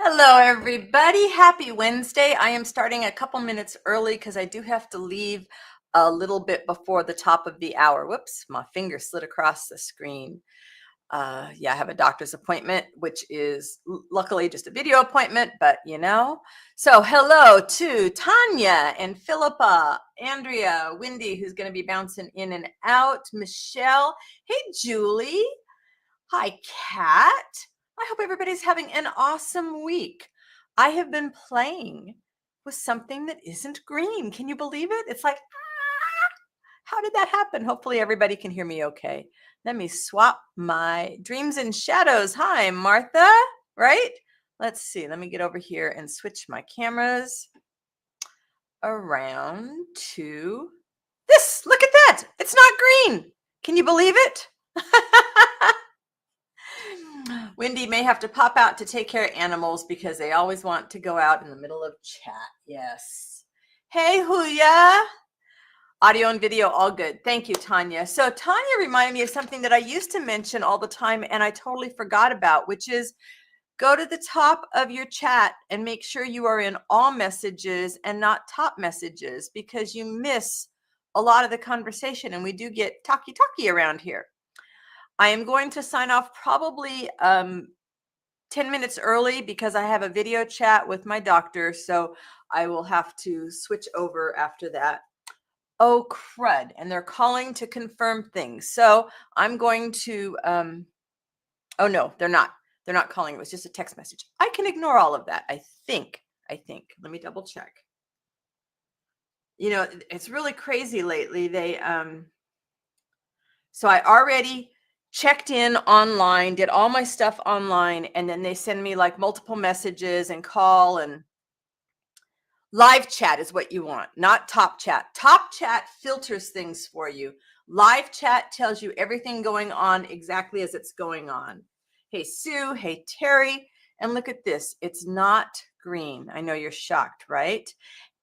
Hello, everybody. Happy Wednesday. I am starting a couple minutes early because I do have to leave a little bit before the top of the hour. Whoops, my finger slid across the screen. Yeah, I have a doctor's appointment, which is luckily just a video appointment, but you know. So, hello to Tanya and Philippa, Andrea, Wendy, who's going to be bouncing in and out, Michelle. Hey, Julie. Hi, Kat. I hope everybody's having an awesome week. I have been playing with something that isn't green. Can you believe it? It's like, how did that happen? Hopefully, everybody can hear me okay. Let me swap my dreams and shadows. Hi, Martha, right? Let's see. Let me get over here and switch my cameras around to this. Look at that. It's not green. Can you believe it? Wendy may have to pop out to take care of animals because they always want to go out in the middle of chat. Yes. Hey, Huya. Audio and video, all good. Thank you, Tanya. So Tanya reminded me of something that I used to mention all the time and I totally forgot about, which is go to the top of your chat and make sure you are in all messages and not top messages because you miss a lot of the conversation and we do get talky around here. I am going to sign off probably 10 minutes early because I have a video chat with my doctor. So I will have to switch over after that. Oh, crud. And they're calling to confirm things. So I'm going to, oh no, they're not. They're not calling. It was just a text message. I can ignore all of that. I think. Let me double check. You know, it's really crazy lately. So I already checked in online, did all my stuff online, and then they send me like multiple messages and call and live chat is what you want, not top chat. Top chat filters things for you. Live chat tells you everything going on exactly as it's going on. Hey, Sue. Hey, Terry. And look at this. It's not green. I know you're shocked, right?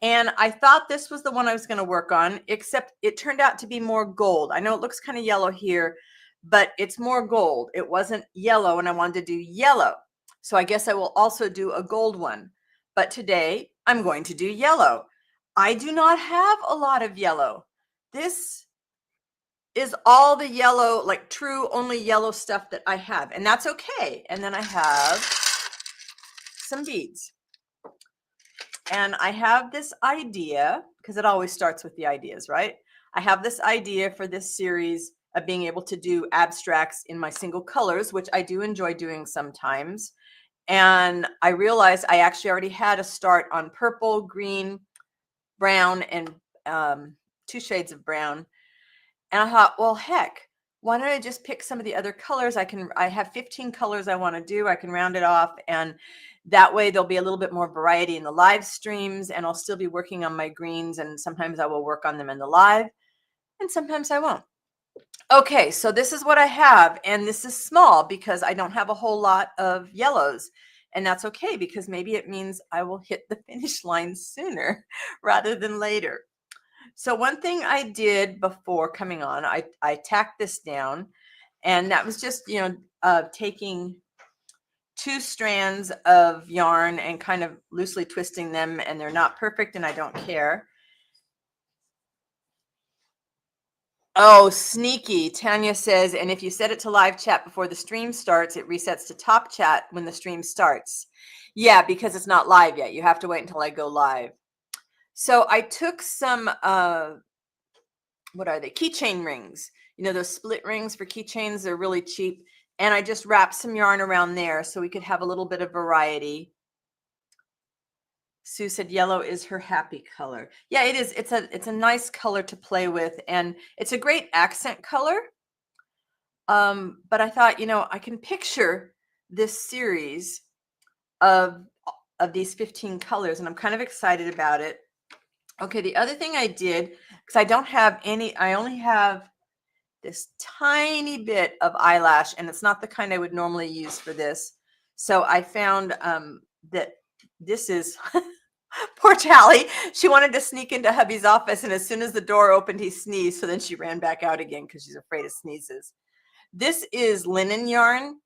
And I thought this was the one I was going to work on, except it turned out to be more gold. I know it looks kind of yellow here, but it's more gold. It wasn't yellow and I wanted to do yellow. So I guess I will also do a gold one. But today I'm going to do yellow. I do not have a lot of yellow. This is all the yellow, like true only yellow stuff that I have. And that's okay. And then I have some beads. And I have this idea, because it always starts with the ideas, right? I have this idea for this series of being able to do abstracts in my single colors, which I do enjoy doing sometimes. And I realized I actually already had a start on purple, green, brown, and 2 shades of brown. And I thought, well, heck, why don't I just pick some of the other colors? I have 15 colors I want to do. I can round it off. And that way there'll be a little bit more variety in the live streams and I'll still be working on my greens. And sometimes I will work on them in the live and sometimes I won't. Okay, so this is what I have. And this is small because I don't have a whole lot of yellows. And that's okay because maybe it means I will hit the finish line sooner rather than later. So one thing I did before coming on, I tacked this down and that was just, taking 2 strands of yarn and kind of loosely twisting them and they're not perfect and I don't care. Oh, sneaky. Tanya says, and if you set it to live chat before the stream starts, it resets to top chat when the stream starts. Yeah, because it's not live yet. You have to wait until I go live. So I took some, what are they? Keychain rings. You know, those split rings for keychains, they're really cheap. And I just wrapped some yarn around there so we could have a little bit of variety. Sue said yellow is her happy color. Yeah, it is. It's a nice color to play with and it's a great accent color. But I thought, I can picture this series of these 15 colors and I'm kind of excited about it. Okay, the other thing I did, because I don't have any, I only have this tiny bit of eyelash and it's not the kind I would normally use for this. So I found that this is poor Tally. She wanted to sneak into hubby's office and as soon as the door opened, he sneezed. So then she ran back out again because she's afraid of sneezes. This is linen yarn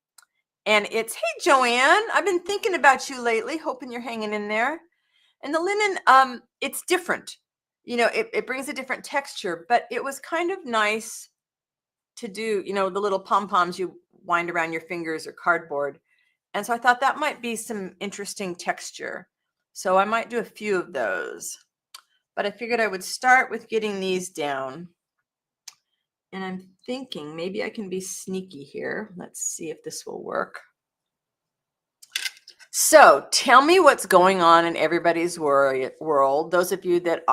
And it's, hey, Joanne, I've been thinking about you lately, hoping you're hanging in there. And the linen, it's different. It brings a different texture, but it was kind of nice to do, the little pom-poms you wind around your fingers or cardboard. And so I thought that might be some interesting texture. So I might do a few of those. But I figured I would start with getting these down. And I'm thinking maybe I can be sneaky here. Let's see if this will work. So tell me what's going on in everybody's world. Those of you that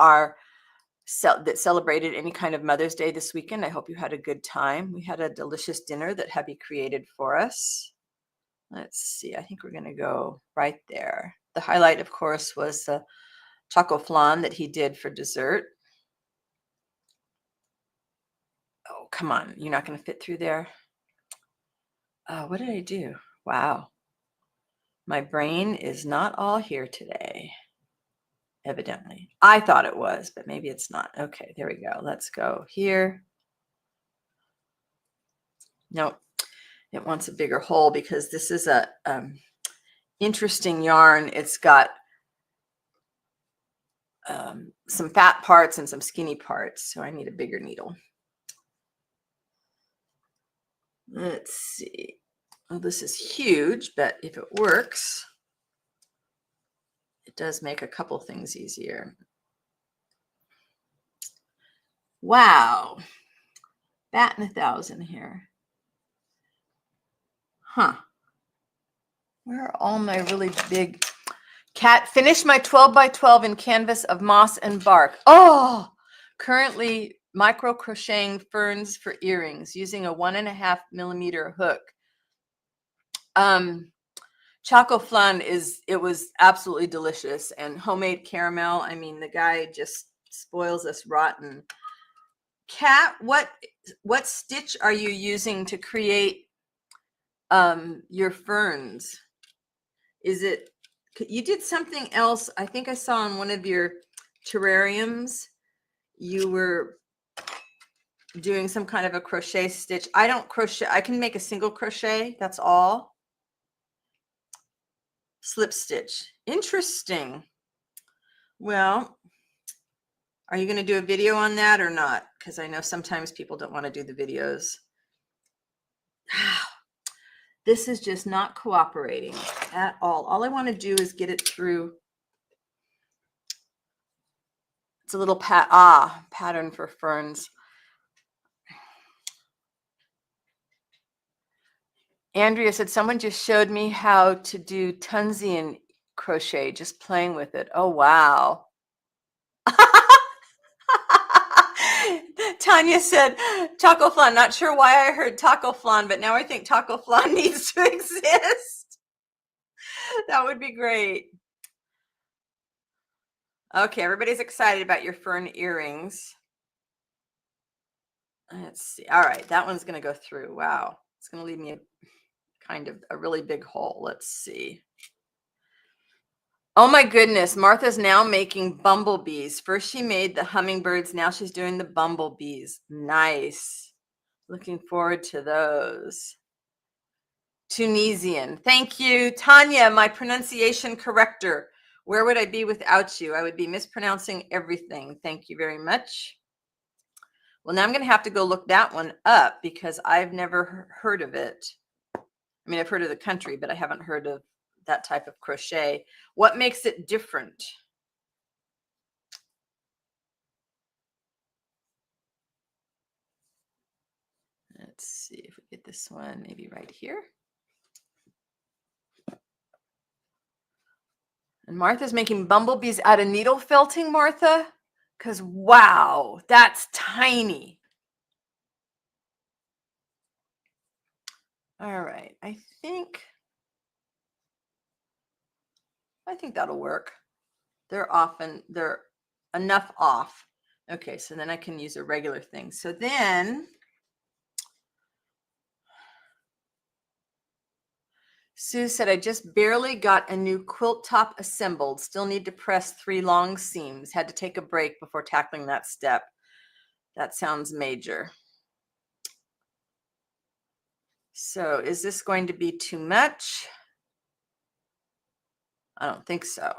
celebrated any kind of Mother's Day this weekend, I hope you had a good time. We had a delicious dinner that hubby created for us. Let's see. I think we're going to go right there. The highlight, of course, was the choco flan that he did for dessert. Oh, come on. You're not going to fit through there? What did I do? Wow. My brain is not all here today, evidently. I thought it was, but maybe it's not. Okay, there we go. Let's go here. Nope. It wants a bigger hole because this is a interesting yarn. It's got some fat parts and some skinny parts, so I need a bigger needle. Let's see. Well, this is huge, but if it works, it does make a couple things easier. Wow. Batting 1,000 here. Huh. Where are all my really big finished my 12 by 12 in canvas of moss and bark. Oh, currently micro crocheting ferns for earrings using a 1.5 millimeter hook. Choco flan it was absolutely delicious, and homemade caramel. I mean, the guy just spoils us rotten. Kat, what stitch are you using to create your ferns? Is it, you did something else? I think I saw on one of your terrariums, you were doing some kind of a crochet stitch. I don't crochet. I can make a single crochet. That's all. Slip stitch. Interesting. Well, are you going to do a video on that or not? Because I know sometimes people don't want to do the videos. This is just not cooperating at all. All I want to do is get it through. It's a little pattern for ferns. Andrea said, someone just showed me how to do Tunisian crochet, just playing with it. Oh, wow. Tanya said, taco flan. Not sure why I heard taco flan, but now I think taco flan needs to exist. That would be great. Okay, everybody's excited about your fern earrings. Let's see. All right, that one's going to go through. Wow. It's going to leave me a really big hole. Let's see. Oh my goodness, Martha's now making bumblebees. First she made the hummingbirds, now she's doing the bumblebees. Nice. Looking forward to those. Tunisian. Thank you, Tanya, my pronunciation corrector. Where would I be without you? I would be mispronouncing everything. Thank you very much. Well, now I'm going to have to go look that one up because I've never heard of it. I mean, I've heard of the country, but I haven't heard of that type of crochet. What makes it different? Let's see if we get this one maybe right here. And Martha's making bumblebees out of needle felting, Martha, because wow, that's tiny. All right, I think that'll work. They're enough off. Okay, so then I can use a regular thing. So then Sue said, I just barely got a new quilt top assembled. Still need to press 3 long seams. Had to take a break before tackling that step. That sounds major. So is this going to be too much? I don't think so.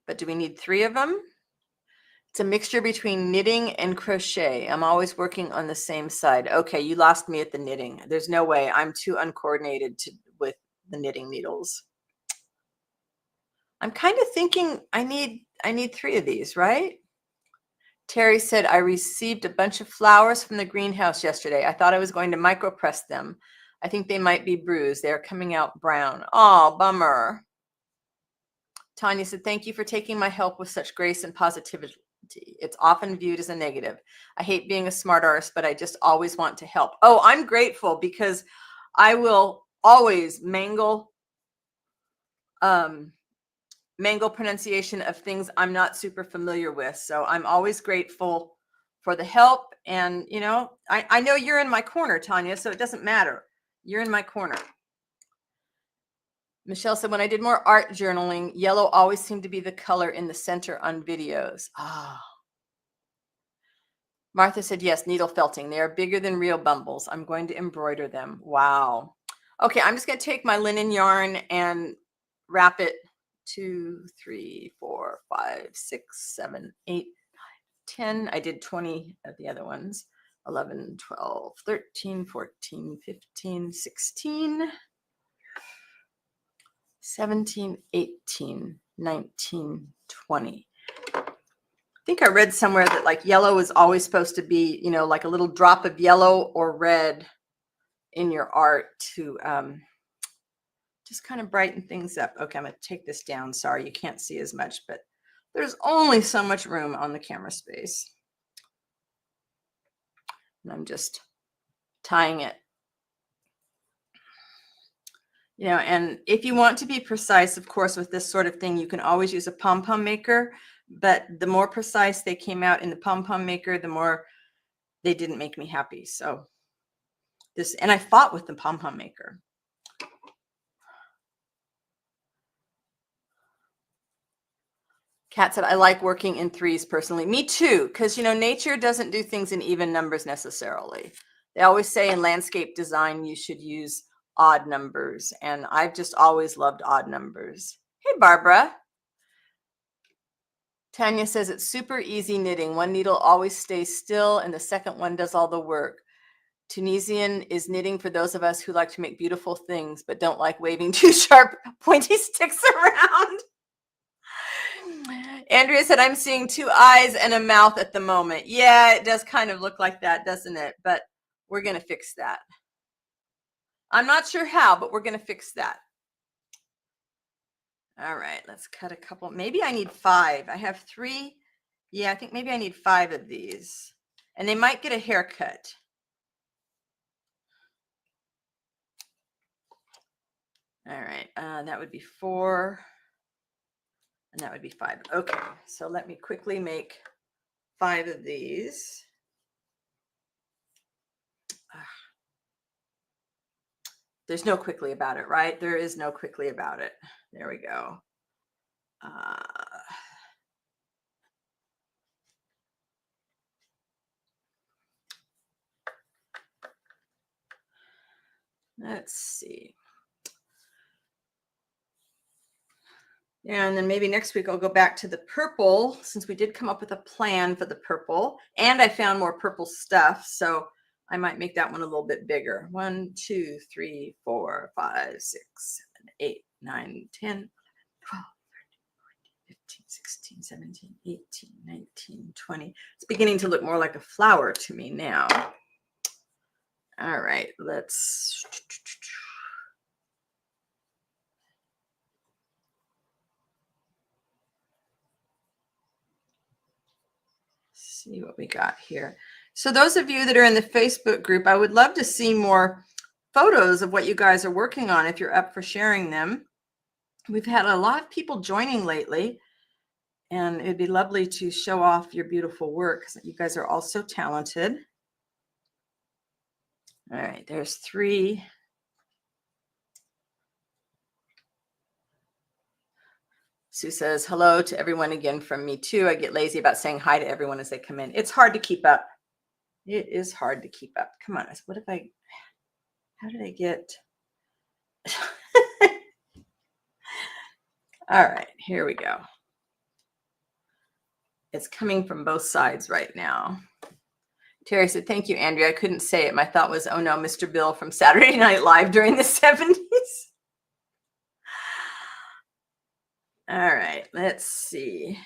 But do we need 3 of them? It's a mixture between knitting and crochet. I'm always working on the same side. Okay, you lost me at the knitting. There's no way. I'm too uncoordinated with the knitting needles. I'm kind of thinking I need 3 of these, right? Terry said, I received a bunch of flowers from the greenhouse yesterday. I thought I was going to micropress them. I think they might be bruised. They are coming out brown. Oh, bummer. Tanya said, thank you for taking my help with such grace and positivity. It's often viewed as a negative. I hate being a smart artist, but I just always want to help. Oh, I'm grateful because I will always mangle pronunciation of things I'm not super familiar with. So I'm always grateful for the help. And, you know, I know you're in my corner, Tanya, so it doesn't matter. You're in my corner. Michelle said, when I did more art journaling, yellow always seemed to be the color in the center on videos. Ah. Martha said, yes, needle felting. They are bigger than real bumbles. I'm going to embroider them. Wow. Okay, I'm just going to take my linen yarn and wrap it 2, 3, 4, 5, 6, 7, 8, 9, 10. I did 20 of the other ones. 11, 12, 13, 14, 15, 16. 17, 18, 19, 20. I think I read somewhere that like yellow is always supposed to be, you know, like a little drop of yellow or red in your art to just kind of brighten things up. Okay, I'm going to take this down. Sorry, you can't see as much, but there's only so much room on the camera space. And I'm just tying it. You know, and if you want to be precise, of course, with this sort of thing, you can always use a pom-pom maker. But the more precise they came out in the pom-pom maker, the more they didn't make me happy. So this, and I fought with the pom-pom maker. Kat said, I like working in 3s personally. Me too, because, you know, nature doesn't do things in even numbers necessarily. They always say in landscape design, you should use odd numbers. And I've just always loved odd numbers. Hey, Barbara. Tanya says, it's super easy knitting. One needle always stays still and the second one does all the work. Tunisian is knitting for those of us who like to make beautiful things, but don't like waving two sharp, pointy sticks around. Andrea said, I'm seeing 2 eyes and a mouth at the moment. Yeah, it does kind of look like that, doesn't it? But we're going to fix that. I'm not sure how, but we're going to fix that. All right, let's cut a couple. Maybe I need 5. I have 3. Yeah, I think maybe I need 5 of these. And they might get a haircut. All right, that would be 4. And that would be 5. Okay, so let me quickly make 5 of these. There's no quickly about it, right? There is no quickly about it. There we go. Let's see. And then maybe next week I'll go back to the purple, since we did come up with a plan for the purple and I found more purple stuff. So I might make that one a little bit bigger. 1, 2, 3, 4, 5, 6, 7, 8, 9, 10, 12, 13, 14, 15, 16, 17, 18, 19, 20. It's beginning to look more like a flower to me now. All right, let's see what we got here. So those of you that are in the Facebook group, I would love to see more photos of what you guys are working on if you're up for sharing them. We've had a lot of people joining lately, and it'd be lovely to show off your beautiful work. You guys are all so talented. All right, there's 3. Sue says, hello to everyone again from me too. I get lazy about saying hi to everyone as they come in. It's hard to keep up. It is hard to keep up. Come on. What if I, How did I get? All right, here we go. It's coming from both sides right now. Terry said, thank you, Andrea. I couldn't say it. My thought was, oh no, Mr. Bill from Saturday Night Live during the 70s. All right, let's see.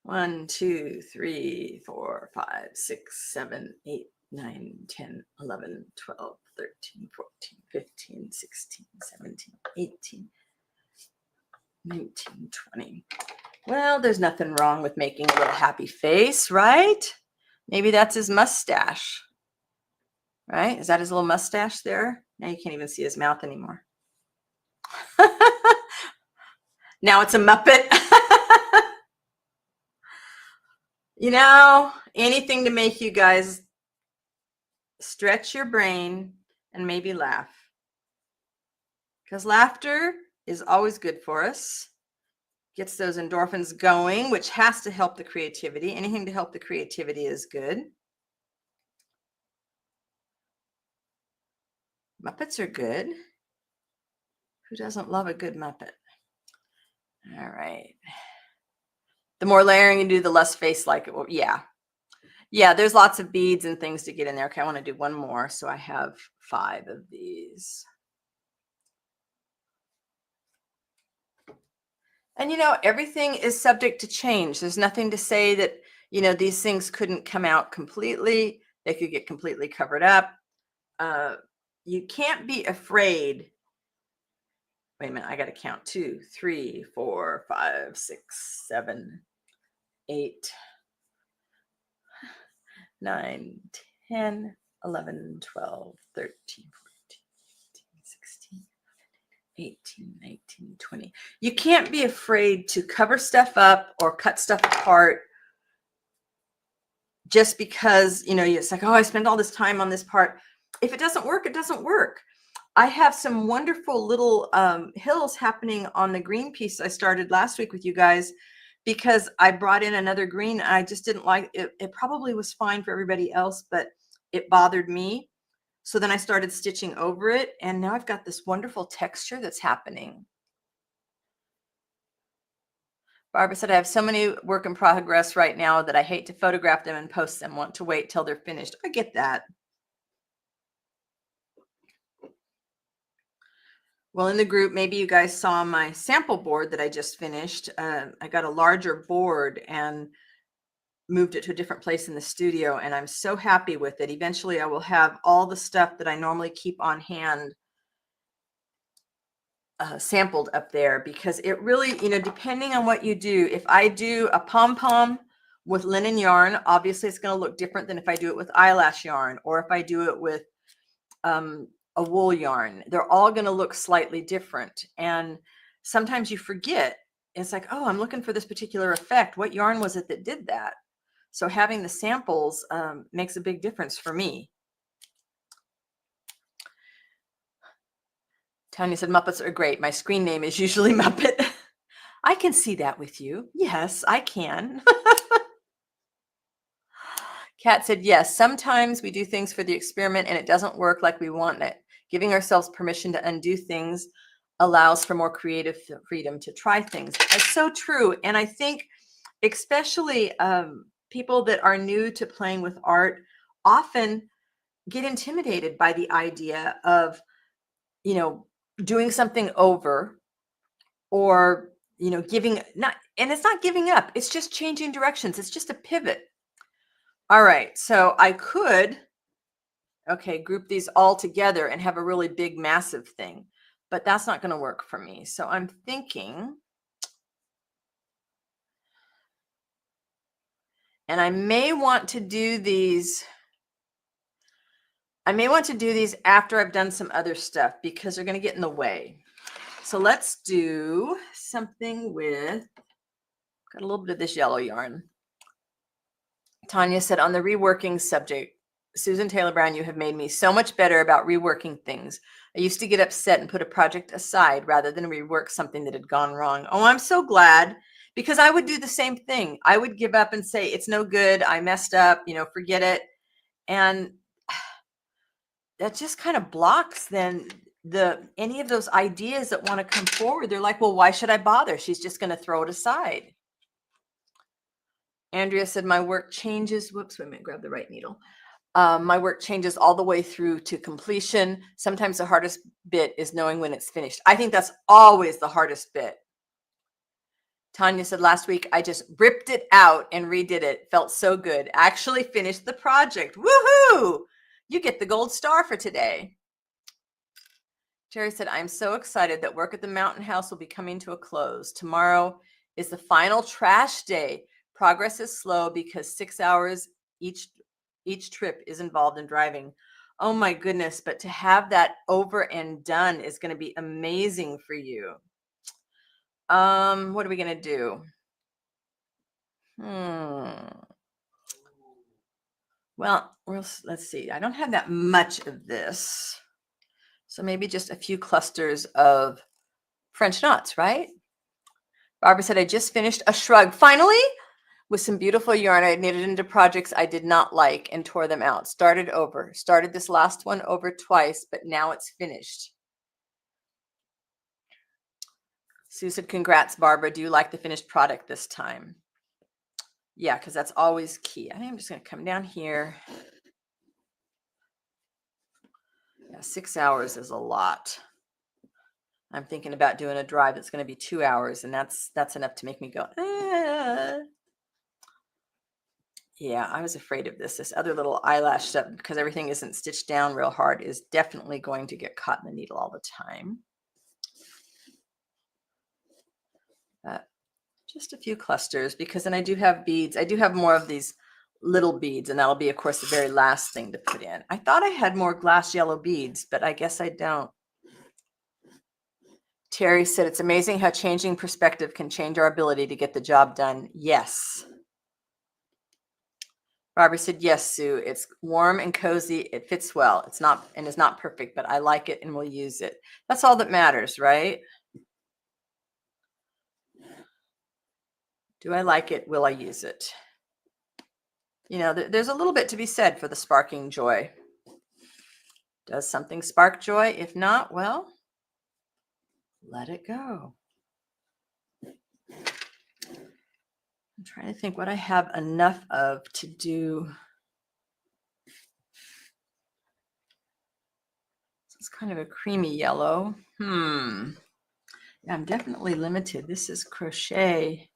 1, 2, 3, 4, 5, 6, 7, 8, 9, 10, 11, 12, 13, 14, 15, 16, 17, 18, 19, 20. Well, there's nothing wrong with making a little happy face, right? Maybe that's his mustache, right? Is that his little mustache there? Now you can't even see his mouth anymore. Now it's a Muppet. You know, anything to make you guys stretch your brain and maybe laugh. Because laughter is always good for us. Gets those endorphins going, which has to help the creativity. Anything to help the creativity is good. Muppets are good. Who doesn't love a good Muppet? All right. The more layering you do, the less face-like it will. Yeah. Yeah, there's lots of beads and things to get in there. Okay, I want to do one more. So I have 5 of these. And, you know, everything is subject to change. There's nothing to say that, you know, these things couldn't come out completely. They could get completely covered up. You can't be afraid. Wait a minute, I got to count 2, 3, 4, 5, 6, 7, 8, 9, 10, 11, 12, 13, 14, 15, 16, 18, 19, 20. You can't be afraid to cover stuff up or cut stuff apart just because, you know, it's like, oh, I spent all this time on this part. If it doesn't work, it doesn't work. I have some wonderful little hills happening on the green piece I started last week with you guys because I brought in another green. I just didn't like it. It probably was fine for everybody else, but it bothered me. So then I started stitching over it, and now I've got this wonderful texture that's happening. Barbara said, I have so many work in progress right now that I hate to photograph them and post them, want to wait till they're finished. I get that. Well, in the group, maybe you guys saw my sample board that I just finished. I got a larger board and moved it to a different place in the studio, and I'm so happy with it. Eventually, I will have all the stuff that I normally keep on hand sampled up there because it really, you know, depending on what you do, if I do a pom-pom with linen yarn, obviously it's going to look different than if I do it with eyelash yarn, or if I do it with a wool yarn. They're all going to look slightly different. And sometimes you forget. It's like, oh, I'm looking for this particular effect. What yarn was it that did that? So having the samples makes a big difference for me. Tanya said, Muppets are great. My screen name is usually Muppet. I can see that with you. Yes, I can. Kat said, yes, sometimes we do things for the experiment and it doesn't work like we want it. Giving ourselves permission to undo things allows for more creative freedom to try things. That's so true. And I think especially people that are new to playing with art often get intimidated by the idea of, you know, doing something over, or, you know, giving not, and it's not giving up. It's just changing directions. It's just a pivot. All right. So I could, okay, group these all together and have a really big, massive thing, but that's not going to work for me. So I'm thinking, and I may want to do these. I may want to do these after I've done some other stuff because they're going to get in the way. So let's do something with, got a little bit of this yellow yarn. Tanya said, on the reworking subject, Susan Taylor Brown, you have made me so much better about reworking things. I used to get upset and put a project aside rather than rework something that had gone wrong. Oh, I'm so glad, because I would do the same thing. I would give up and say, it's no good. I messed up, you know, forget it. And that just kind of blocks then any of those ideas that want to come forward. They're like, well, why should I bother? She's just going to throw it aside. Andrea said, my work changes. Whoops, wait a minute, grab the right needle. My work changes all the way through to completion. Sometimes the hardest bit is knowing when it's finished. I think that's always the hardest bit. Tanya said, last week, I just ripped it out and redid it. Felt so good. Actually finished the project. Woohoo! You get the gold star for today. Jerry said, I'm so excited that work at the Mountain House will be coming to a close. Tomorrow is the final trash day. Progress is slow because 6 hours each trip is involved in driving. Oh my goodness, but to have that over and done is going to be amazing for you. What are we going to do? Well, let's see. I don't have that much of this. So maybe just a few clusters of French knots, right? Barbara said, I just finished a shrug. Finally, with some beautiful yarn. I knitted into projects I did not like and tore them out. Started over. Started this last one over twice, but now it's finished. Sue said, congrats, Barbara. Do you like the finished product this time? Yeah, because that's always key. I think I'm just going to come down here. Yeah, 6 hours is a lot. I'm thinking about doing a drive that's going to be 2 hours, and that's enough to make me go, ah. Yeah, I was afraid of this. This other little eyelash stuff, because everything isn't stitched down real hard, is definitely going to get caught in the needle all the time. Just a few clusters, because then I do have beads. I do have more of these little beads, and that'll be, of course, the very last thing to put in. I thought I had more glass yellow beads, but I guess I don't. Terry said, it's amazing how changing perspective can change our ability to get the job done. Yes. Barbara said, yes, Sue, it's warm and cozy. It fits well. It's not perfect, but I like it and will use it. That's all that matters, right? Do I like it? Will I use it? You know, there's a little bit to be said for the sparking joy. Does something spark joy? If not, well, let it go. I'm trying to think what I have enough of to do. It's kind of a creamy yellow. Yeah, I'm definitely limited. This is crochet.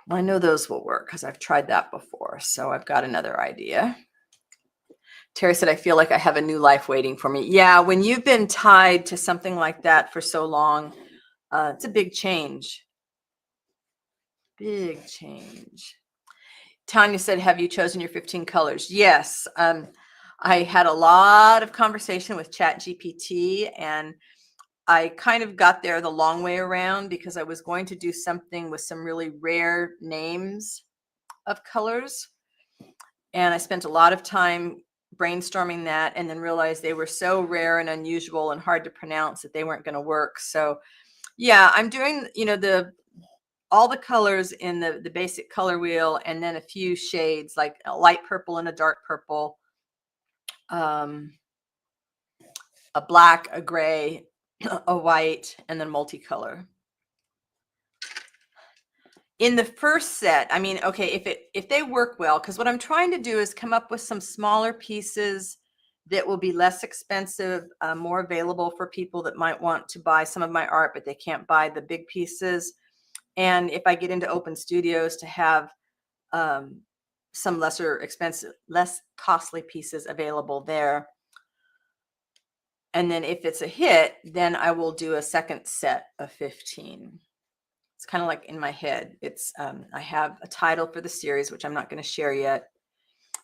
Well, I know those will work because I've tried that before. So I've got another idea. Terry said, I feel like I have a new life waiting for me. Yeah, when you've been tied to something like that for so long, it's a big change. Big change. Tanya said, have you chosen your 15 colors? Yes. I had a lot of conversation with ChatGPT, and I kind of got there the long way around because I was going to do something with some really rare names of colors. And I spent a lot of time brainstorming that, and then realized they were so rare and unusual and hard to pronounce that they weren't going to work. So yeah, I'm doing, you know, all the colors in the basic color wheel, and then a few shades like a light purple and a dark purple, a black, a gray, a white, and then multicolor. In the first set, I mean, okay, if they work well, because what I'm trying to do is come up with some smaller pieces that will be less expensive, more available for people that might want to buy some of my art, but they can't buy the big pieces. And if I get into Open Studios, to have some lesser expensive, less costly pieces available there. And then if it's a hit, then I will do a second set of 15. It's kind of like in my head. It's I have a title for the series, which I'm not going to share yet,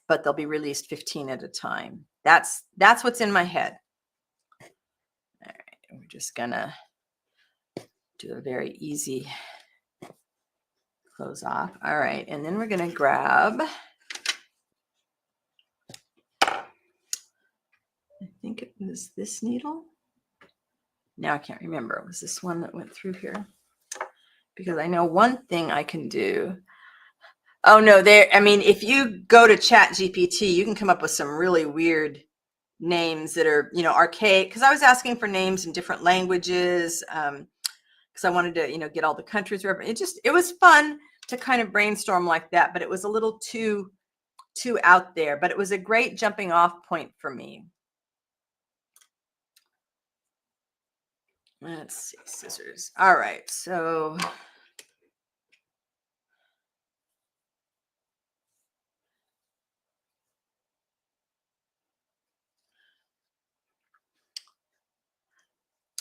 but they'll be released 15 at a time. That's what's in my head. All right, we're just gonna do a very easy close off. All right, and then we're gonna grab, I think it was this needle. Now I can't remember. It was this one that went through here, because I know one thing I can do. Oh no, I mean, if you go to ChatGPT, you can come up with some really weird names that are, archaic, because I was asking for names in different languages, because I wanted to, get all the countries. It was fun to kind of brainstorm like that, but it was a little too out there, but it was a great jumping off point for me. Let's see, scissors. All right, so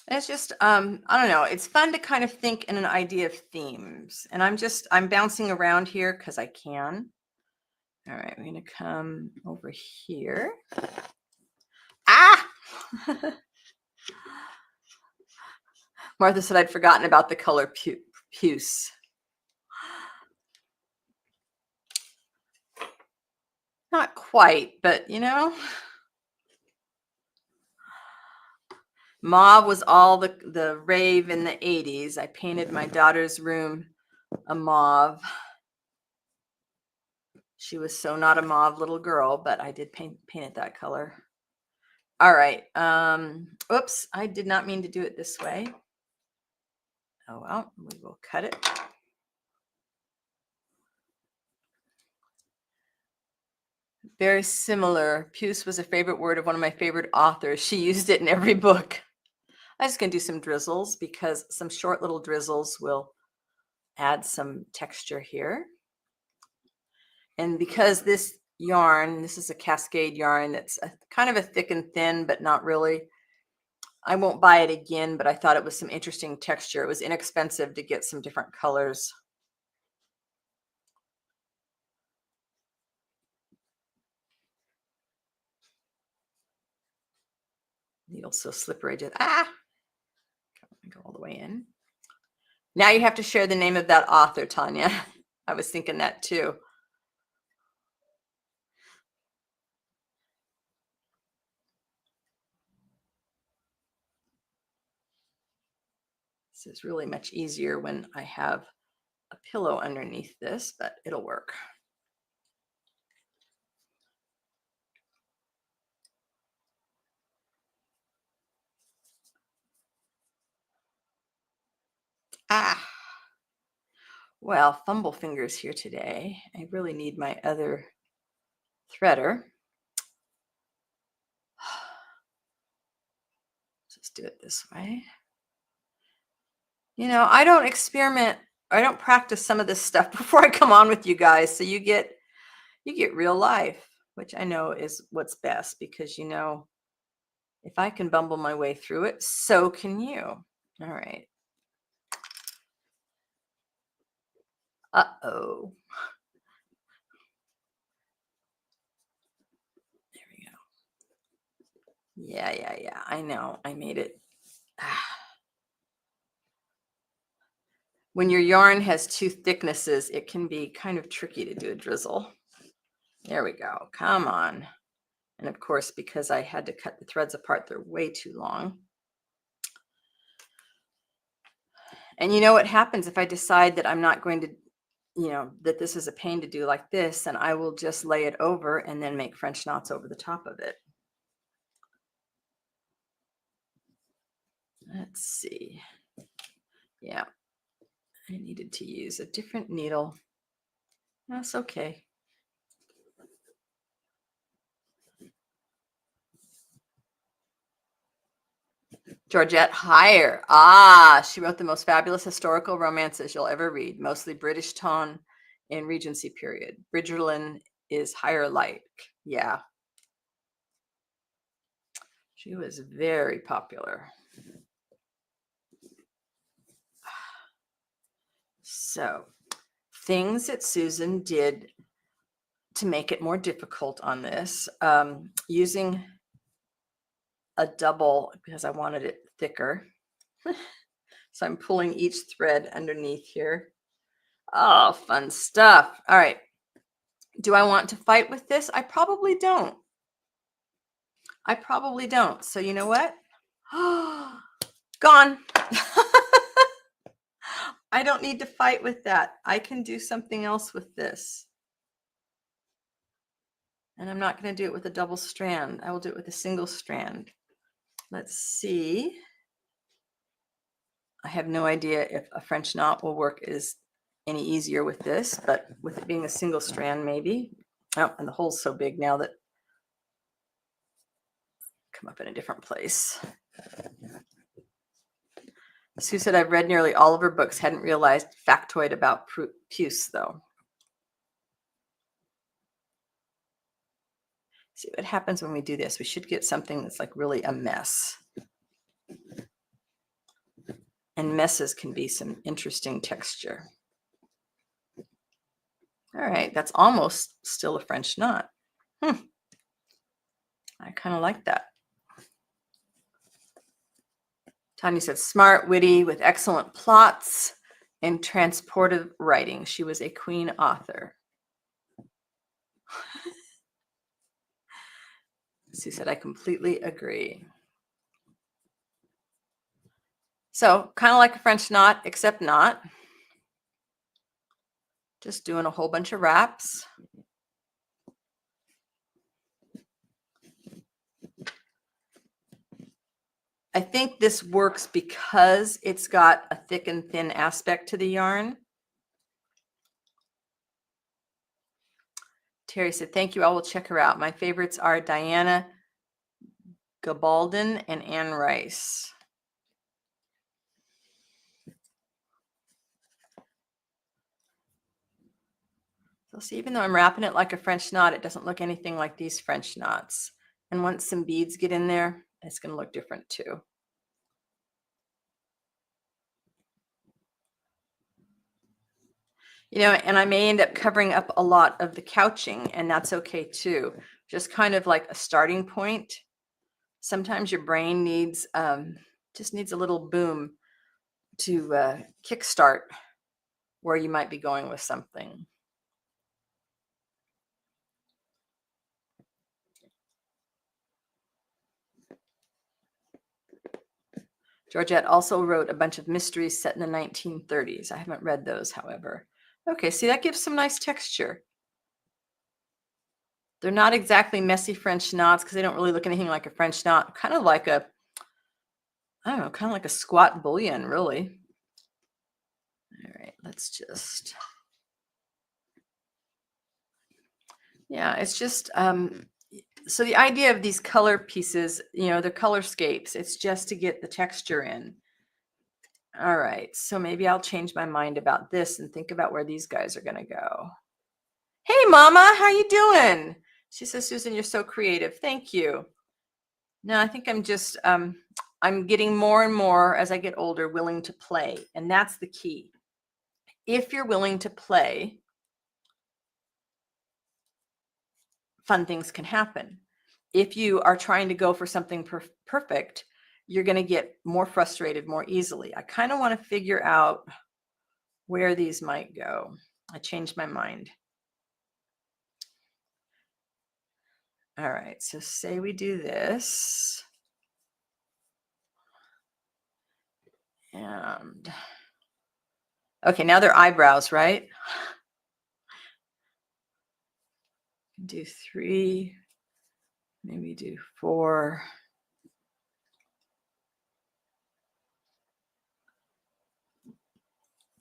it's just, I don't know. It's fun to kind of think in an idea of themes. And I'm bouncing around here because I can. All right, I'm going to come over here. Ah! Martha said I'd forgotten about the color puce. Not quite, but Mauve was all the rave in the 80s. I painted my daughter's room a mauve. She was so not a mauve little girl, but I did paint it that color. All right. Oops, I did not mean to do it this way. Oh, well, we will cut it. Very similar. Puce was a favorite word of one of my favorite authors. She used it in every book. I'm just going to do some drizzles because some short little drizzles will add some texture here. And because this yarn, this is a Cascade yarn that's kind of a thick and thin, but not really. I won't buy it again, but I thought it was some interesting texture. It was inexpensive to get some different colors. Needle's so slippery. Go all the way in. Now you have to share the name of that author, Tanya. I was thinking that too. This is really much easier when I have a pillow underneath this, but it'll work. Well, fumble fingers here today. I really need my other threader. Let's do it this way. I don't experiment. I don't practice some of this stuff before I come on with you guys. So you get real life, which I know is what's best because, if I can bumble my way through it, so can you. All right. Uh-oh. There we go. Yeah. I know. I made it. When your yarn has two thicknesses, it can be kind of tricky to do a drizzle. There we go. Come on. And of course, because I had to cut the threads apart, they're way too long. And you know what happens if I decide that I'm not going to, that this is a pain to do like this, and I will just lay it over and then make French knots over the top of it. Let's see. Yeah, I needed to use a different needle. That's okay. Georgette Heyer. She wrote the most fabulous historical romances you'll ever read, mostly British tone in Regency period. Bridgerland is higher light. Yeah. She was very popular. So, things that Susan did to make it more difficult on this, using a double because I wanted it thicker. So I'm pulling each thread underneath here. Oh, fun stuff. All right. Do I want to fight with this? I probably don't. So you know what? Gone. I don't need to fight with that. I can do something else with this. And I'm not going to do it with a double strand. I will do it with a single strand. Let's see. I have no idea if a French knot will work as any easier with this, but with it being a single strand, maybe. Oh, and the hole's so big now that come up in a different place. Sue said, I've read nearly all of her books, hadn't realized factoid about puce, though. See what happens when we do this. We should get something that's like really a mess. And messes can be some interesting texture. All right, that's almost still a French knot. I kind of like that. Tanya said, smart, witty, with excellent plots and transportive writing. She was a queen author. Sue said, I completely agree. So kind of like a French knot, except not. Just doing a whole bunch of wraps. I think this works because it's got a thick and thin aspect to the yarn. Terry said, thank you. I will check her out. My favorites are Diana Gabaldon and Anne Rice. So see, even though I'm wrapping it like a French knot, it doesn't look anything like these French knots. And once some beads get in there, it's going to look different too. You know, and I may end up covering up a lot of the couching, and that's okay too. Just kind of like a starting point. Sometimes your brain needs, just needs a little boom to kickstart where you might be going with something. Georgette also wrote a bunch of mysteries set in the 1930s. I haven't read those, however. Okay, see, that gives some nice texture. They're not exactly messy French knots because they don't really look anything like a French knot. Kind of like a, I don't know, kind of like a squat bullion, really. All right, let's just, yeah, it's just, so the idea of these color pieces, you know, they're colorscapes. It's just to get the texture in. All right, so maybe I'll change my mind about this and think about where these guys are going to go. Hey, Mama, how you doing? She says, Susan, you're so creative. Thank you. No, I think I'm just, I'm getting more and more as I get older, willing to play. And that's the key. If you're willing to play, fun things can happen. If you are trying to go for something perfect, you're going to get more frustrated more easily. I kind of want to figure out where these might go. I changed my mind. All right, so say we do this. And okay, now they're eyebrows, right? Do 3, maybe do 4.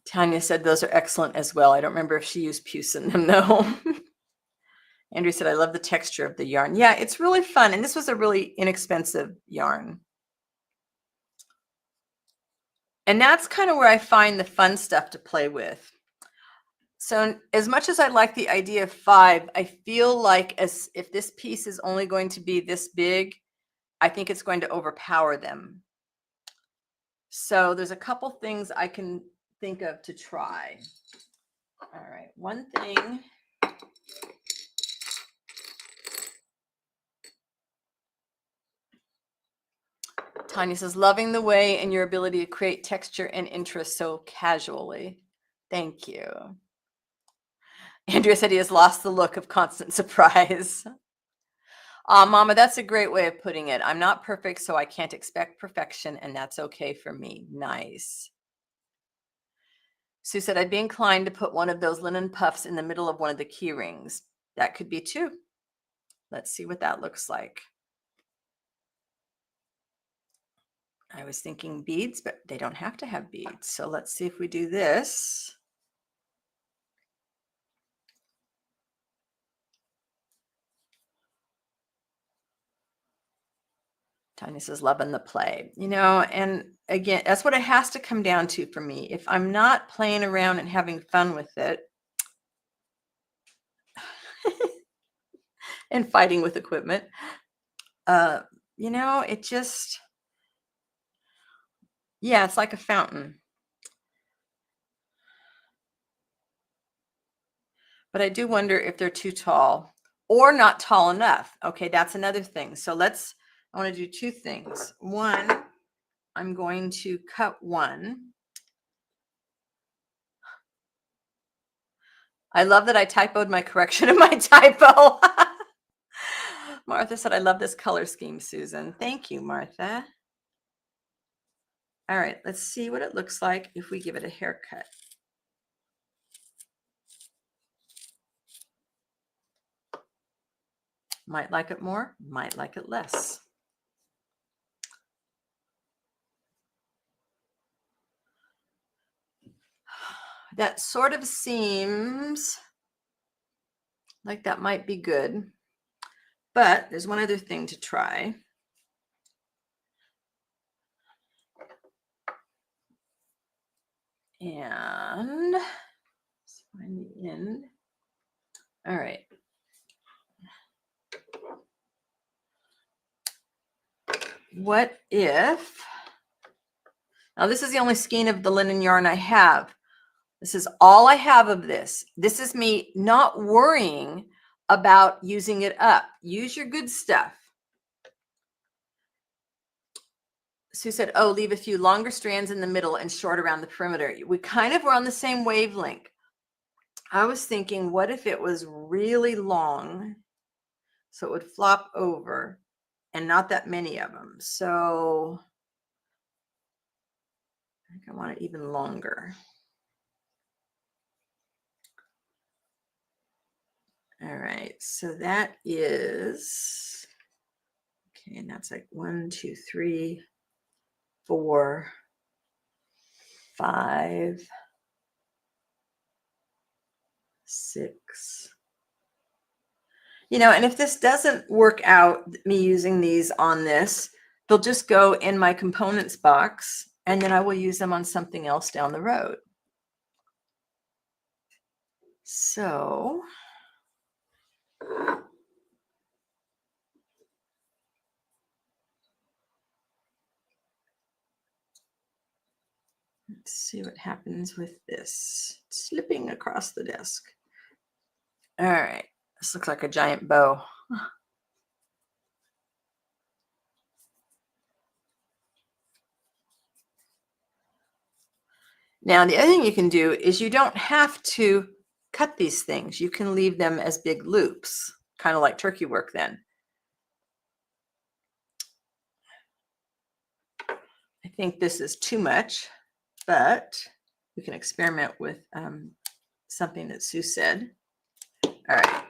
Tanya said those are excellent as well. I don't remember if she used puce in them though. Andrew said, I love the texture of the yarn. Yeah, it's really fun. And this was a really inexpensive yarn. And that's kind of where I find the fun stuff to play with. So as much as I like the idea of 5, I feel like as if this piece is only going to be this big, I think it's going to overpower them. So there's a couple things I can think of to try. All right, one thing. Tanya says, loving the way and your ability to create texture and interest so casually. Thank you. Andrea said he has lost the look of constant surprise. Mama, that's a great way of putting it. I'm not perfect, so I can't expect perfection, and that's okay for me. Nice. Sue said, I'd be inclined to put one of those linen puffs in the middle of one of the key rings. That could be too. Let's see what that looks like. I was thinking beads, but they don't have to have beads. So let's see if we do this. Tanya says, loving the play, and again, that's what it has to come down to for me. If I'm not playing around and having fun with it and fighting with equipment, it just, yeah, it's like a fountain. But I do wonder if they're too tall or not tall enough. Okay, that's another thing. So I want to do two things. One, I'm going to cut one. I love that I typoed my correction of my typo. Martha said, I love this color scheme, Susan. Thank you, Martha. All right, let's see what it looks like if we give it a haircut. Might like it more, might like it less. That sort of seems like that might be good, but there's one other thing to try. And let's find the end. All right. What if, now this is the only skein of the linen yarn I have. This is all I have of this. This is me not worrying about using it up. Use your good stuff. Sue said, oh, leave a few longer strands in the middle and short around the perimeter. We kind of were on the same wavelength. I was thinking, what if it was really long so it would flop over and not that many of them? So I think I want it even longer. All right, so that is, okay, and that's like 1, 2, 3, 4, 5, 6. And if this doesn't work out, me using these on this, they'll just go in my components box, and then I will use them on something else down the road. So let's see what happens with this. It's slipping across the desk. All right, this looks like a giant bow. Now, the other thing you can do is you don't have to cut these things. You can leave them as big loops, kind of like turkey work then. I think this is too much, but we can experiment with something that Sue said. All right.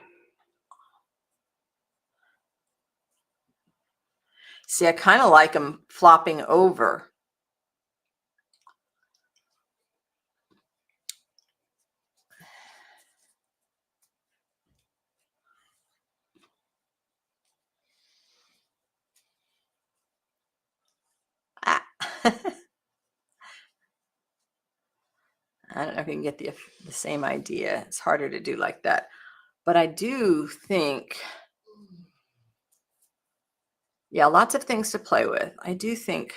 See, I kind of like them flopping over. Ah. I don't know if you can get the same idea. It's harder to do like that. But I do think, yeah, lots of things to play with. I do think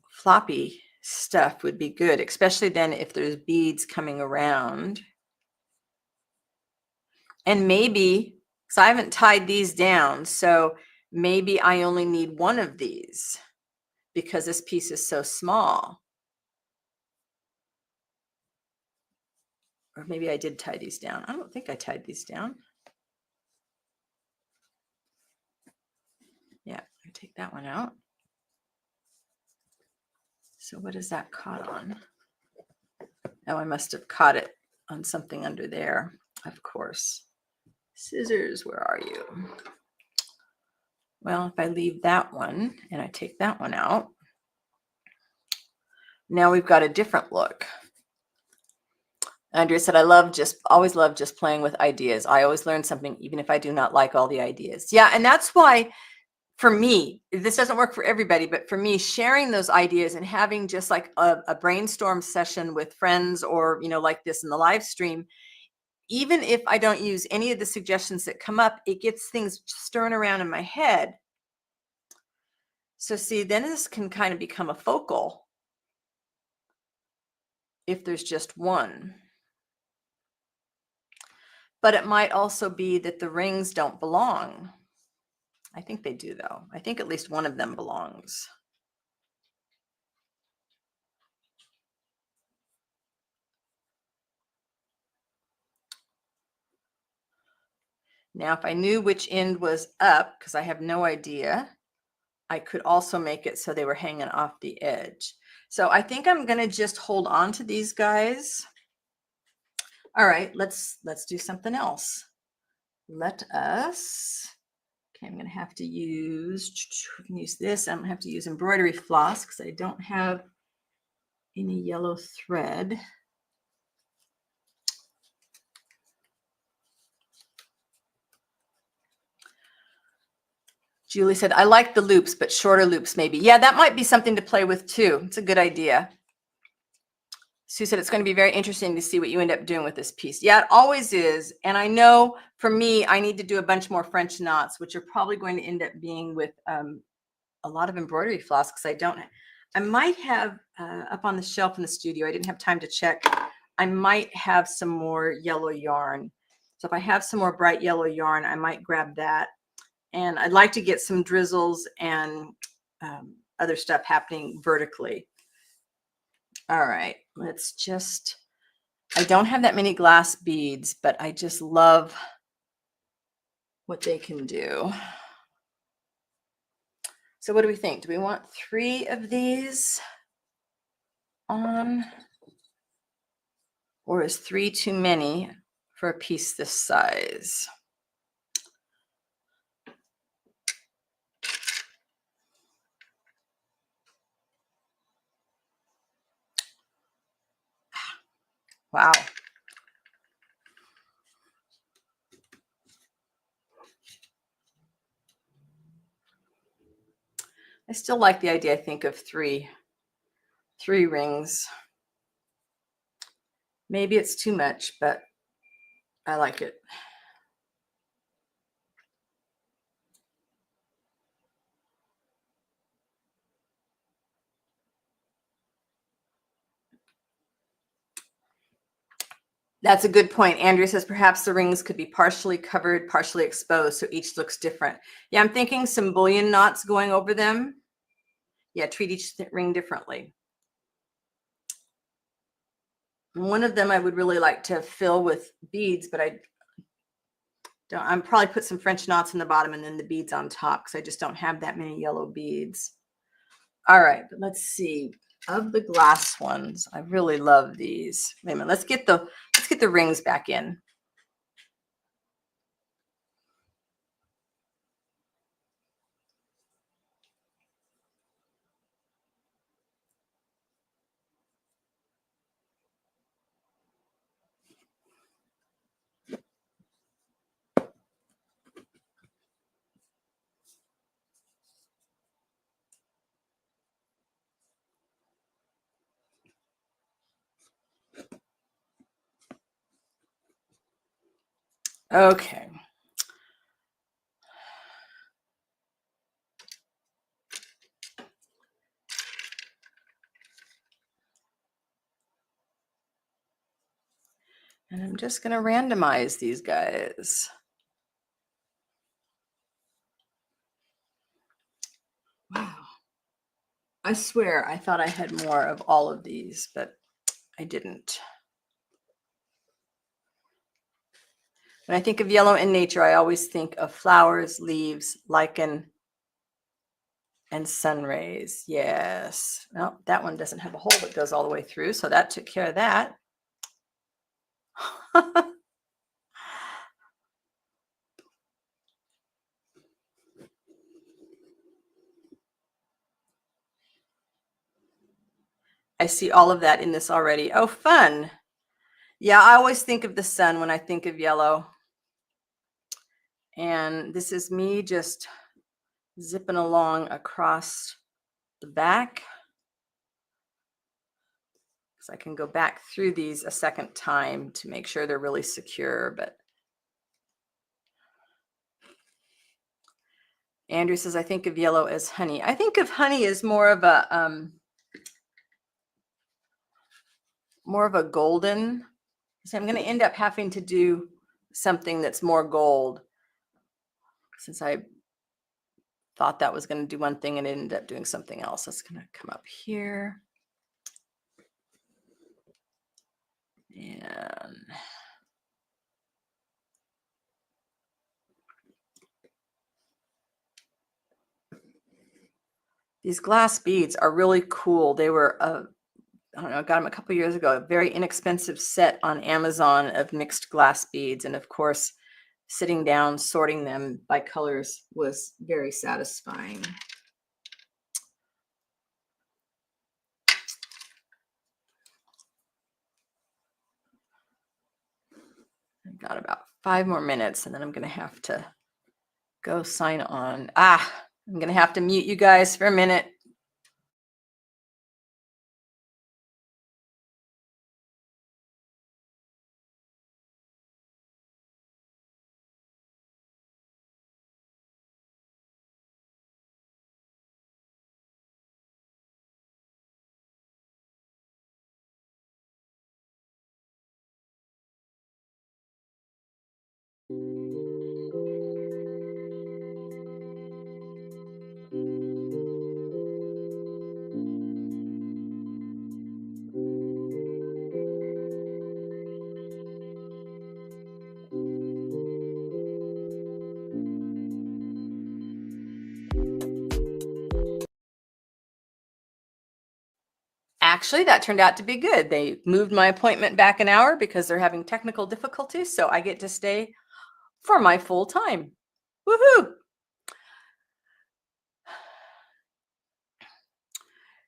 floppy stuff would be good, especially then if there's beads coming around. And maybe, because I haven't tied these down, so maybe I only need one of these because this piece is so small. Or maybe I did tie these down. I don't think I tied these down. Yeah, I take that one out. So what is that caught on? Oh, I must have caught it on something under there, of course. Scissors, where are you? Well, if I leave that one and I take that one out, now we've got a different look. Andrea said, always love just playing with ideas. I always learn something, even if I do not like all the ideas. Yeah, and that's why, for me, this doesn't work for everybody, but for me, sharing those ideas and having just like a brainstorm session with friends or, like this in the live stream, even if I don't use any of the suggestions that come up, it gets things stirring around in my head. So see, then this can kind of become a focal if there's just one. But it might also be that the rings don't belong. I think they do, though. I think at least one of them belongs. Now, if I knew which end was up, because I have no idea, I could also make it so they were hanging off the edge. So I think I'm going to just hold on to these guys. All right, let's do something else. Let us, okay, I'm going to have to use, we can use this. I'm going to have to use embroidery floss because I don't have any yellow thread. Julie said, I like the loops, but shorter loops maybe. Yeah, that might be something to play with too. It's a good idea. Sue said, it's going to be very interesting to see what you end up doing with this piece. Yeah, it always is. And I know for me, I need to do a bunch more French knots, which are probably going to end up being with a lot of embroidery floss because I might have up on the shelf in the studio, I didn't have time to check. I might have some more yellow yarn. So if I have some more bright yellow yarn, I might grab that. And I'd like to get some drizzles and other stuff happening vertically. All right, I don't have that many glass beads, but I just love what they can do. So what do we think? Do we want 3 of these on? Or is 3 too many for a piece this size? Wow. I still like the idea, I think, of 3 rings. Maybe it's too much, but I like it. That's a good point. Andrea says perhaps the rings could be partially covered, partially exposed, so each looks different. Yeah, I'm thinking some bullion knots going over them. Yeah, treat each ring differently. One of them I would really like to fill with beads, but I'm probably put some French knots in the bottom and then the beads on top because I just don't have that many yellow beads. All right, but let's see. Of the glass ones, I really love these. Wait a minute, let's get the rings back in. Okay. And I'm just going to randomize these guys. Wow. I swear I thought I had more of all of these, but I didn't. When I think of yellow in nature, I always think of flowers, leaves, lichen, and sun rays. Yes. Well, that one doesn't have a hole that goes all the way through, so that took care of that. I see all of that in this already. Oh, fun. Yeah, I always think of the sun when I think of yellow. And this is me just zipping along across the back. So I can go back through these a second time to make sure they're really secure. But Andrew says, I think of yellow as honey. I think of honey as more of a golden. So I'm going to end up having to do something that's more gold, since I thought that was going to do one thing and it ended up doing something else. That's going to come up here. And these glass beads are really cool. They were, I don't know, I got them a couple years ago, a very inexpensive set on Amazon of mixed glass beads. And of course, sitting down, sorting them by colors was very satisfying. I've got about 5 more minutes and then I'm going to have to go sign on. I'm going to have to mute you guys for a minute. Actually, that turned out to be good. They moved my appointment back an hour because they're having technical difficulties, so I get to stay for my full time. Woohoo!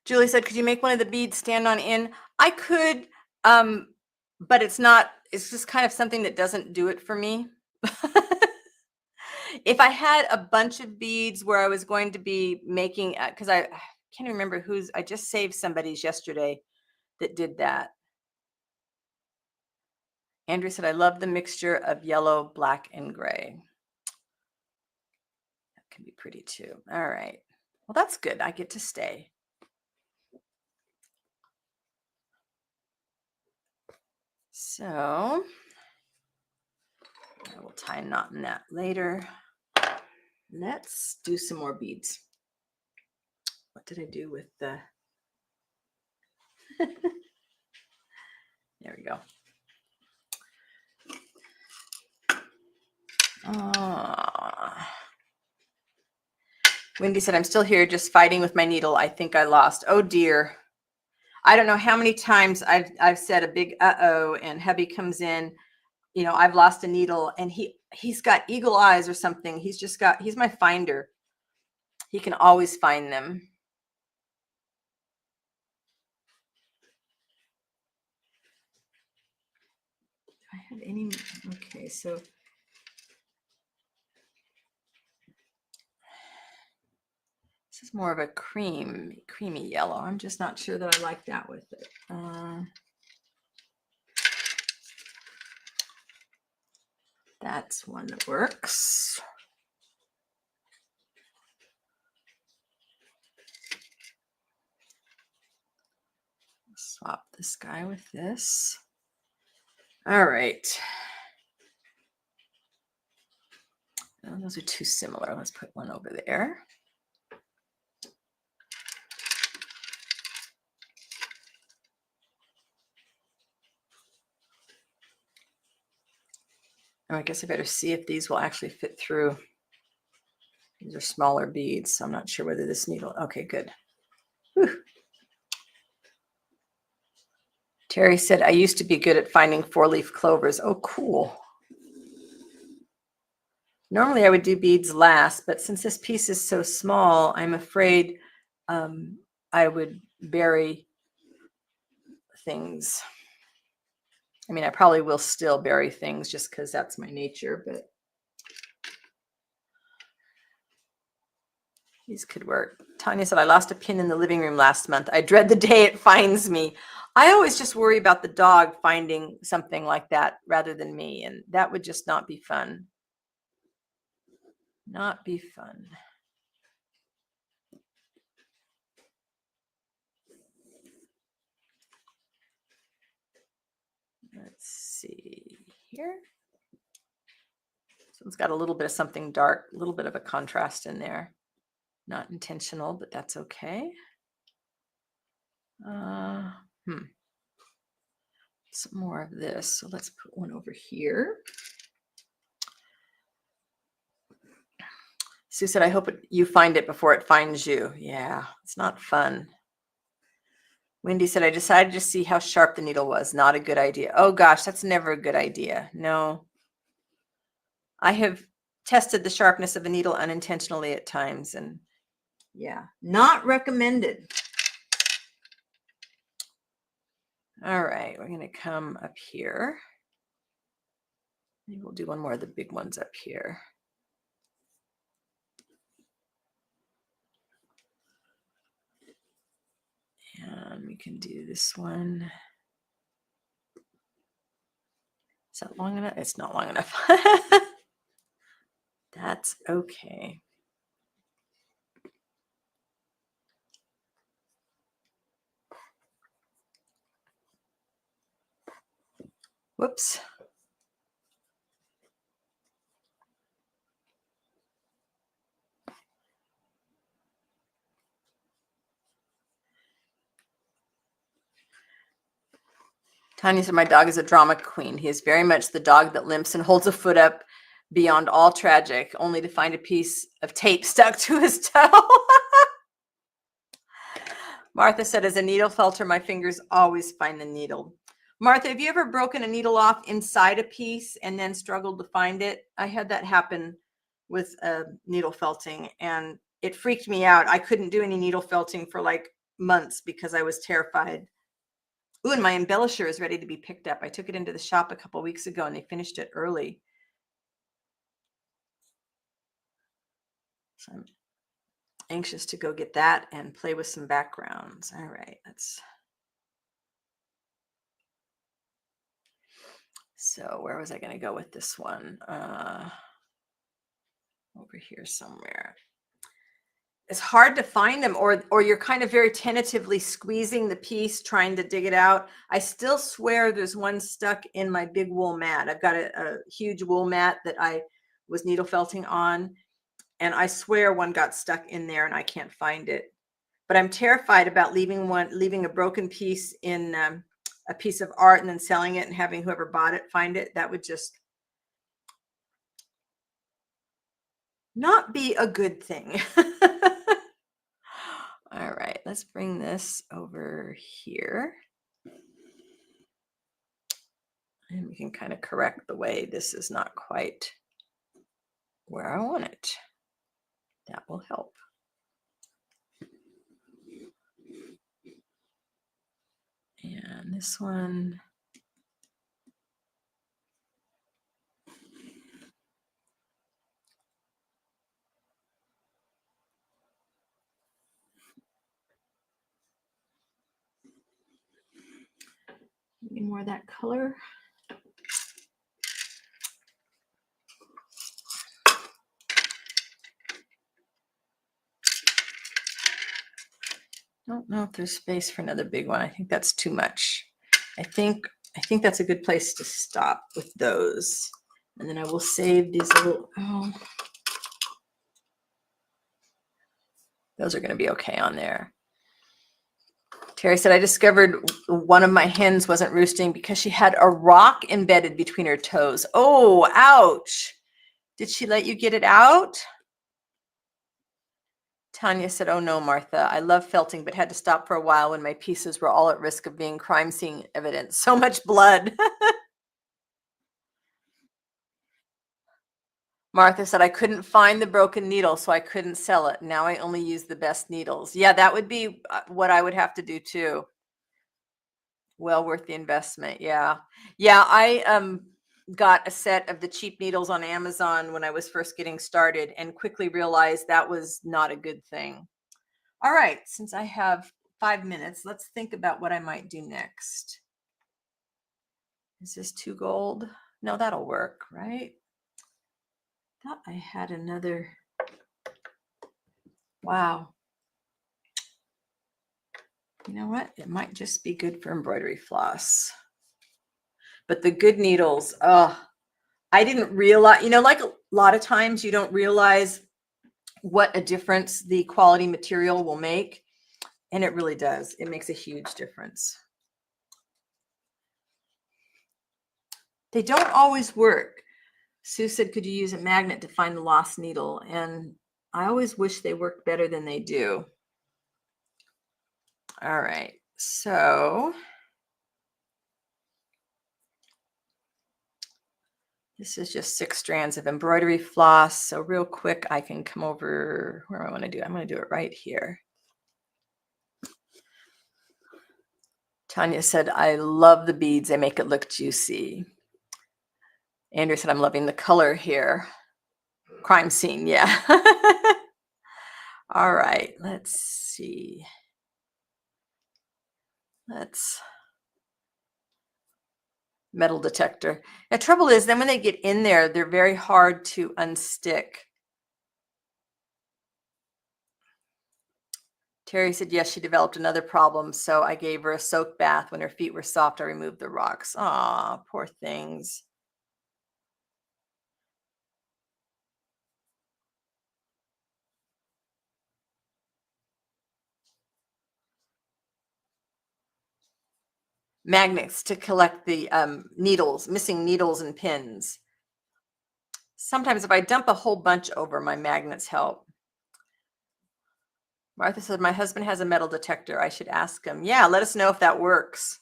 Julie said, could you make one of the beads stand on end? I could, but it's just kind of something that doesn't do it for me. If I had a bunch of beads where I was going to be making, because I can't remember I just saved somebody's yesterday that did that. Andrew said, I love the mixture of yellow, black, and gray. That can be pretty too. All right. Well, that's good. I get to stay. So I will tie a knot in that later. Let's do some more beads. What did I do with the... There we go. Wendy said, I'm still here just fighting with my needle. I think I lost. Oh dear. I don't know how many times I've said a big uh-oh, and hubby comes in, you know, I've lost a needle, and he's got eagle eyes or something. He's my finder. He can always find them. Do I have any? Okay, so this is more of a creamy yellow. I'm just not sure that I like that with it. That's one that works. Swap this guy with this. All right. Oh, those are too similar. Let's put one over there. Oh, I guess I better see if these will actually fit through. These are smaller beads, so I'm not sure whether this needle... Okay, good. Whew. Terry said, I used to be good at finding 4-leaf clovers. Oh, cool. Normally I would do beads last, but since this piece is so small, I'm afraid I would bury things. I mean, I probably will still bury things just because that's my nature, but these could work. Tanya said, I lost a pin in the living room last month. I dread the day it finds me. I always just worry about the dog finding something like that rather than me. And that would just not be fun. Not be fun. Let's see here. This one's got a little bit of something dark, a little bit of a contrast in there. Not intentional, but that's okay. Some more of this. So let's put one over here. Sue said, I hope you find it before it finds you. Yeah, it's not fun. Wendy said, I decided to see how sharp the needle was. Not a good idea. Oh gosh, that's never a good idea. No. I have tested the sharpness of a needle unintentionally at times, and yeah, not recommended. All right, we're going to come up here. Maybe we'll do one more of the big ones up here. And we can do this one. Is that long enough? It's not long enough. That's okay. Whoops. Tanya said, my dog is a drama queen. He is very much the dog that limps and holds a foot up beyond all tragic, only to find a piece of tape stuck to his toe. Martha said, as a needle felter, my fingers always find the needle. Martha, have you ever broken a needle off inside a piece and then struggled to find it? I had that happen with needle felting, and it freaked me out. I couldn't do any needle felting for like months because I was terrified. Ooh, and my embellisher is ready to be picked up. I took it into the shop a couple weeks ago and they finished it early. So I'm anxious to go get that and play with some backgrounds. All right, so where was I going to go with this one? Over here somewhere. It's hard to find them, or you're kind of very tentatively squeezing the piece, trying to dig it out. I still swear there's one stuck in my big wool mat. I've got a huge wool mat that I was needle felting on, and I swear one got stuck in there and I can't find it. But I'm terrified about leaving a broken piece in a piece of art and then selling it and having whoever bought it find it. That would just not be a good thing. All right, let's bring this over here. And we can kind of correct the way this is not quite where I want it. That will help. And this one. Maybe more of that color. Don't know if there's space for another big one. I think that's too much. I think that's a good place to stop with those. And then I will save these little, those are going to be okay on there. Terry said, I discovered one of my hens wasn't roosting because she had a rock embedded between her toes. Oh, ouch. Did she let you get it out? Tanya said, oh no, Martha, I love felting, but had to stop for a while when my pieces were all at risk of being crime scene evidence. So much blood. Martha said, I couldn't find the broken needle, so I couldn't sell it. Now I only use the best needles. Yeah, that would be what I would have to do too. Well worth the investment. Yeah. Yeah, I got a set of the cheap needles on Amazon when I was first getting started and quickly realized that was not a good thing. All right, since I have 5 minutes, let's think about what I might do next. Is this too gold? No, that'll work, right? Thought I had another. Wow. You know what? It might just be good for embroidery floss. But the good needles, oh, I didn't realize, like a lot of times you don't realize what a difference the quality material will make. And it really does. It makes a huge difference. They don't always work. Sue said, could you use a magnet to find the lost needle? And I always wish they worked better than they do. All right. So this is just 6 strands of embroidery floss. So real quick, I can come over where I want to do. I'm going to do it right here. Tanya said, I love the beads. They make it look juicy. Andrew said, I'm loving the color here. Crime scene, yeah. All right, let's see. Let's metal detector. The trouble is then when they get in there, they're very hard to unstick. Terry said, yes, she developed another problem. So I gave her a soak bath. When her feet were soft, I removed the rocks. Aw, poor things. Magnets to collect the needles, missing needles and pins. Sometimes if I dump a whole bunch over, my magnets help. Martha said, my husband has a metal detector. I should ask him. Yeah, let us know if that works.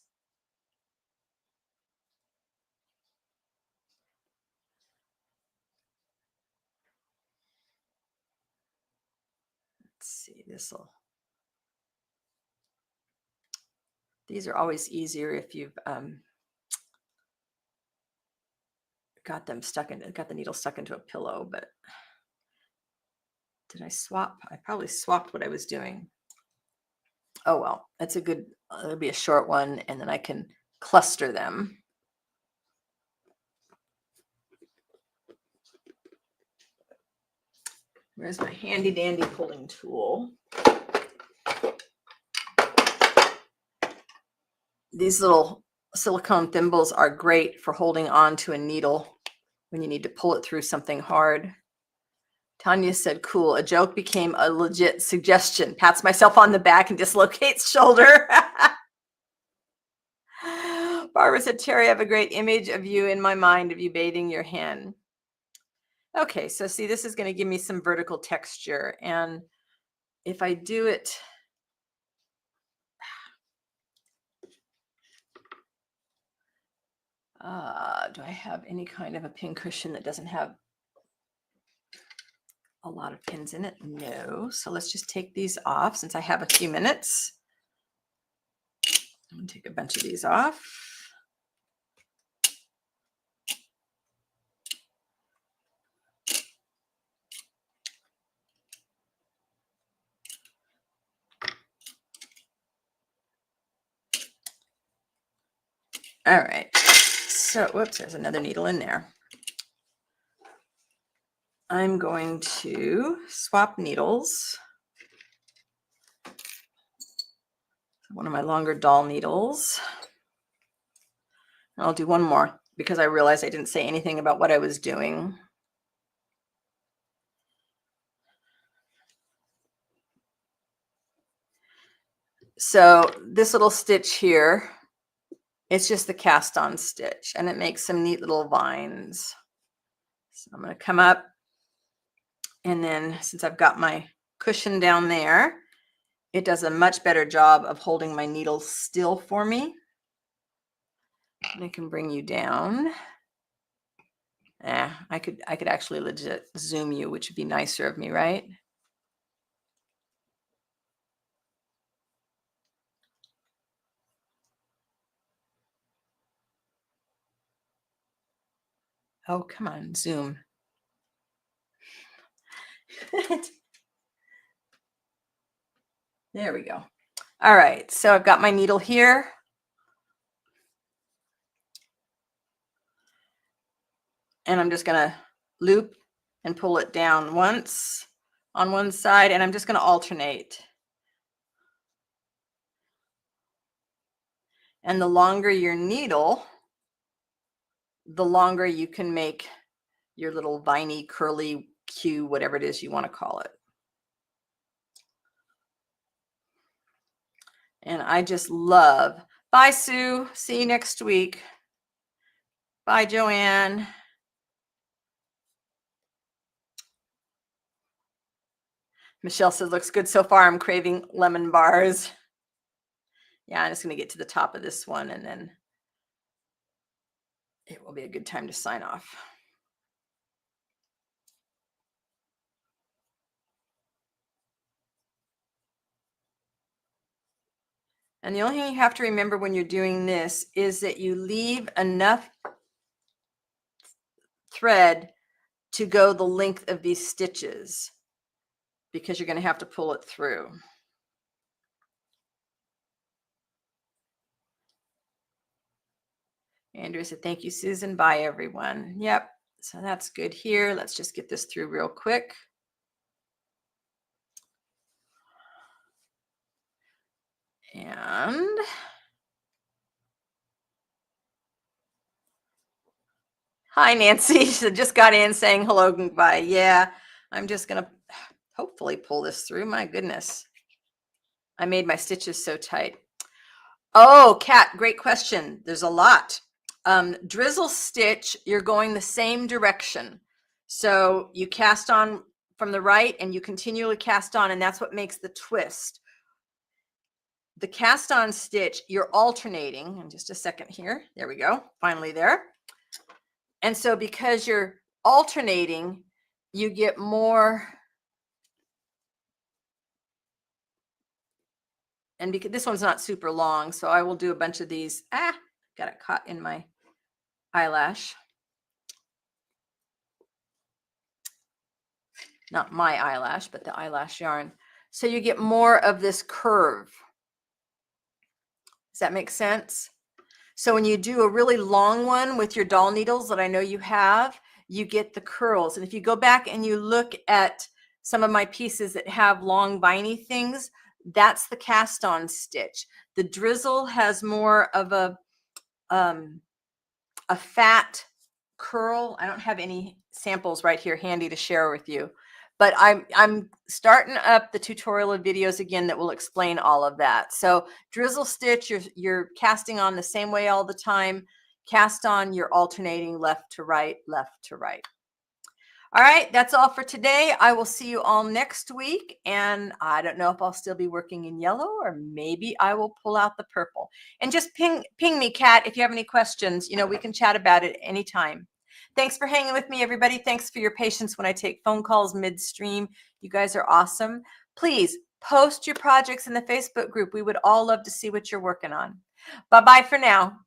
Let's see, these are always easier if you've got the needle stuck into a pillow, but did I swap? I probably swapped what I was doing. Oh, well, that's it'll be a short one, and then I can cluster them. Where's my handy dandy pulling tool? These little silicone thimbles are great for holding on to a needle when you need to pull it through something hard. Tanya said, cool. A joke became a legit suggestion. Pats myself on the back and dislocates shoulder. Barbara said, Terry, I have a great image of you in my mind of you bathing your hen. Okay, so see, this is going to give me some vertical texture. And if I do it, do I have any kind of a pin cushion that doesn't have a lot of pins in it? No. So let's just take these off since I have a few minutes. I'm going to take a bunch of these off. All right. So, whoops, there's another needle in there. I'm going to swap needles. One of my longer doll needles. I'll do one more because I realized I didn't say anything about what I was doing. So this little stitch here, it's just the cast on stitch and it makes some neat little vines. So I'm going to come up, and then since I've got my cushion down there, it does a much better job of holding my needles still for me. And I can bring you down. I could actually legit zoom you, which would be nicer of me, right? Oh, come on, Zoom. There we go. All right, so I've got my needle here. And I'm just gonna loop and pull it down once on one side, and I'm just gonna alternate. And the longer your needle, the longer you can make your little viney, curly Q, whatever it is you want to call it. And I just love. Bye, Sue. See you next week. Bye, Joanne. Michelle says, looks good so far. I'm craving lemon bars. Yeah, I'm just going to get to the top of this one, and then it will be a good time to sign off. And the only thing you have to remember when you're doing this is that you leave enough thread to go the length of these stitches, because you're going to have to pull it through. Andrea said, thank you, Susan. Bye, everyone. Yep. So that's good here. Let's just get this through real quick. And hi, Nancy. She just got in saying hello and goodbye. Yeah, I'm just going to hopefully pull this through. My goodness. I made my stitches so tight. Oh, Kat, great question. There's a lot. Drizzle stitch, you're going the same direction. So you cast on from the right and you continually cast on, and that's what makes the twist. The cast on stitch, you're alternating. In just a second here. There we go. Finally there. And so because you're alternating, you get more. And because this one's not super long, so I will do a bunch of these. Got it caught in my eyelash. Not my eyelash, but the eyelash yarn. So you get more of this curve. Does that make sense? So when you do a really long one with your doll needles that I know you have, you get the curls. And if you go back and you look at some of my pieces that have long viney things, that's the cast on stitch. The drizzle has more of a fat curl. I don't have any samples right here handy to share with you, but I'm starting up the tutorial videos again that will explain all of that. So drizzle stitch, you're casting on the same way all the time. Cast on, you're alternating left to right, left to right. All right, that's all for today. I will see you all next week. And I don't know if I'll still be working in yellow, or maybe I will pull out the purple. And just ping me, Kat, if you have any questions. You know, we can chat about it anytime. Thanks for hanging with me, everybody. Thanks for your patience when I take phone calls midstream. You guys are awesome. Please post your projects in the Facebook group. We would all love to see what you're working on. Bye-bye for now.